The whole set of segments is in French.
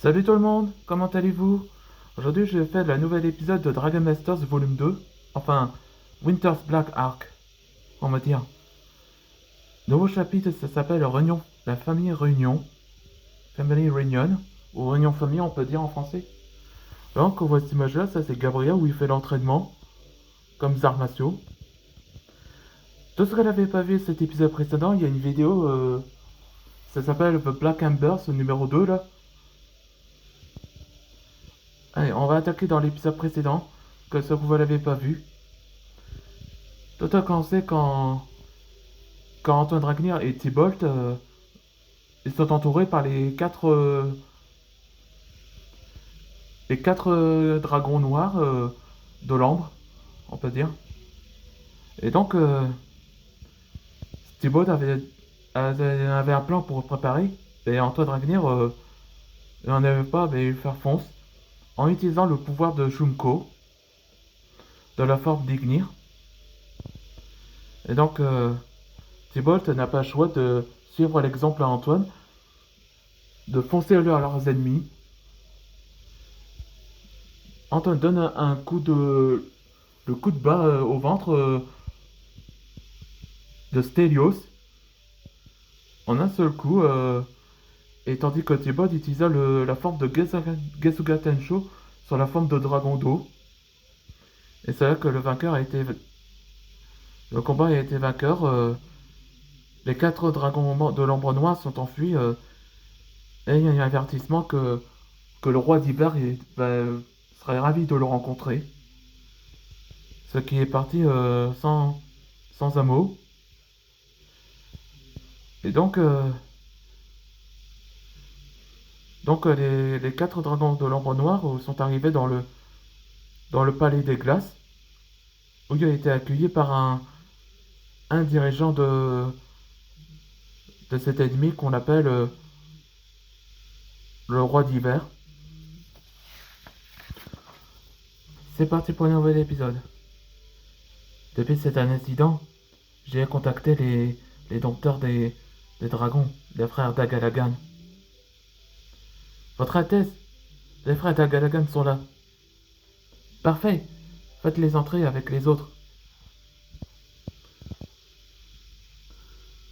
Salut tout le monde, comment allez-vous? Aujourd'hui je vais faire le nouvel épisode de Dragon Masters Volume 2, enfin Winter's Black Ark, on va dire. Nouveau chapitre, ça s'appelle Réunion, la famille Réunion, Family Reunion, ou Réunion Famille on peut dire en français. Donc on voit cette image là, ça c'est Gabriel où il fait l'entraînement, comme des arts martiaux. Tout ce qu'elle n'avait pas vu cet épisode précédent, il y a une vidéo, ça s'appelle The Black Amber, ce numéro 2 là. Allez, on va attaquer dans l'épisode précédent, que ce que vous l'avez pas vu. Tout a commencé quand Antoine Dragnir et Thibault ils sont entourés par les quatre dragons noirs de l'ambre, on peut dire. Et donc, Thibault avait un plan pour préparer, et Antoine Dragnir n'en avait pas, mais il faire fonce en utilisant le pouvoir de Shumko, de la forme d'Ignir. Et donc, Thibault n'a pas le choix de suivre l'exemple à Antoine, de foncer à leurs ennemis. Antoine donne un coup le coup de bas au ventre de Stelios en un seul coup, et tandis que Thibaut utilisa la forme de Gesuga Tensho sur la forme de dragon d'eau. Et c'est là que le combat a été vainqueur. Les quatre dragons de l'ombre noire sont enfuis, et il y a un avertissement que le roi d'hiver serait ravi de le rencontrer. Ce qui est parti sans un mot. Et donc, les quatre dragons de l'ombre noire sont arrivés dans le palais des glaces, où il a été accueilli par un dirigeant de cet ennemi qu'on appelle le roi d'hiver. C'est parti pour un nouvel épisode. Depuis cet incident, j'ai contacté les dompteurs des dragons, les frères d'Agalagan. Votre Altesse, les frères d'Agalagan sont là. Parfait, faites-les entrer avec les autres.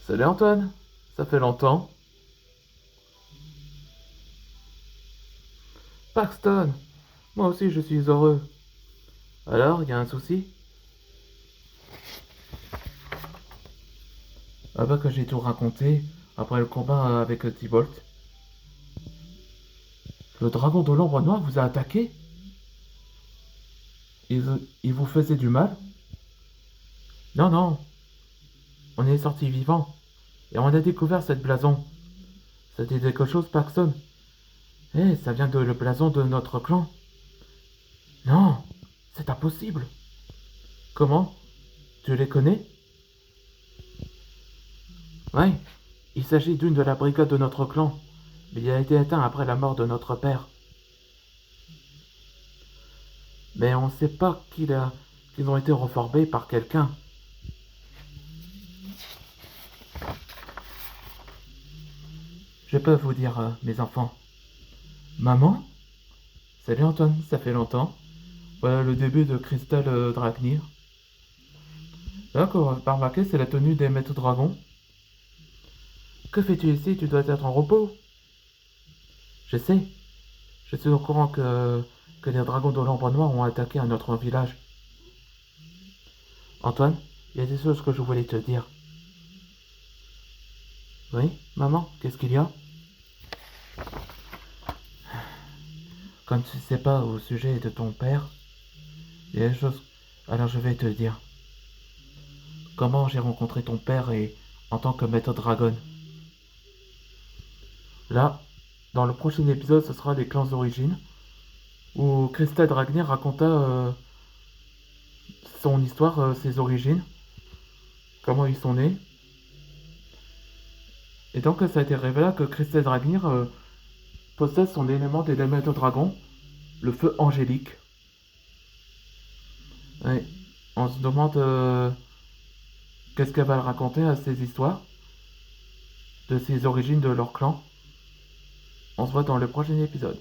Salut Antoine, ça fait longtemps. Paxton, moi aussi je suis heureux. Alors, il y a un souci? Après que j'ai tout raconté, après le combat avec Thibault, le dragon de l'ombre noire vous a attaqué? Il vous faisait du mal? Non, non, on est sorti vivant. Et on a découvert cette blason. C'était quelque chose, Paxton. Eh, ça vient de le blason de notre clan. Non, c'est impossible. Comment? Tu les connais? Oui, il s'agit d'une de la brigade de notre clan. Mais il a été éteint après la mort de notre père. Mais on ne sait pas qu'ils ont été reformés par quelqu'un. Je peux vous dire, mes enfants. Maman? Salut Antoine, ça fait longtemps. Voilà le début de Crystal Dragnir. Là, qu'on va pas remarquer, c'est la tenue des maîtres dragons. Que fais-tu ici? Tu dois être en repos. Je sais. Je suis au courant que les dragons de l'ombre noire ont attaqué un autre village. Antoine, il y a des choses que je voulais te dire. Oui, maman, qu'est-ce qu'il y a? Comme tu ne sais pas au sujet de ton père, il y a des choses. Alors je vais te dire. Comment j'ai rencontré ton père et en tant que maître dragon. Là, dans le prochain épisode, ce sera les clans d'origine, où Krista Dragnir raconta son histoire, ses origines, comment ils sont nés. Et donc ça a été révélé que Krista Dragnir possède son élément des maîtres dragons, le feu angélique. Et on se demande qu'est-ce qu'elle va raconter à ces histoires, de ses origines de leur clan. On se voit dans le prochain épisode.